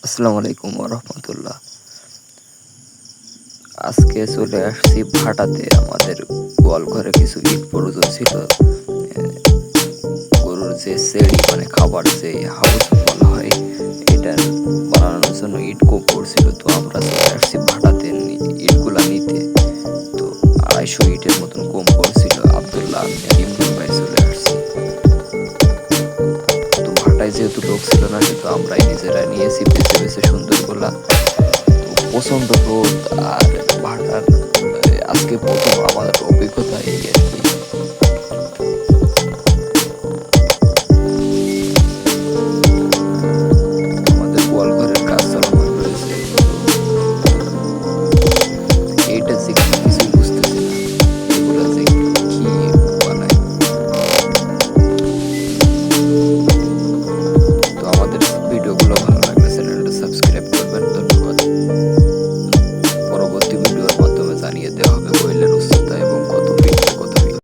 আসসালামু আলাইকুম রহমতুল্লাহ। আজকে চলে আসছি ভাটাতে। আমাদের গোয়াল ঘরে কিছু ইট প্রয়োজন ছিল। গরুর যে সেড়ি মানে খাবার যে হাউস বলা হয়, এটা বানানোর জন্য ইট কম পড়ছিল। তো আমরা চলে আসছি ভাটাতে ইটগুলা নিতে। তো 250 ইটের মতন কম পড়ছিল। আবদুল্লাহ আমি আর ইমরুল ভাই চলে আসছি। তো ভাটায় যেহেতু লোক ছিল না, সেহেতু আমরাই নিজেরা নিয়েছি বেছে বেছে সুন্দর গোলা। প্রচন্ড রোদ আর ভাটার আজকে প্রথম আমার অভিজ্ঞতা এই আর কি।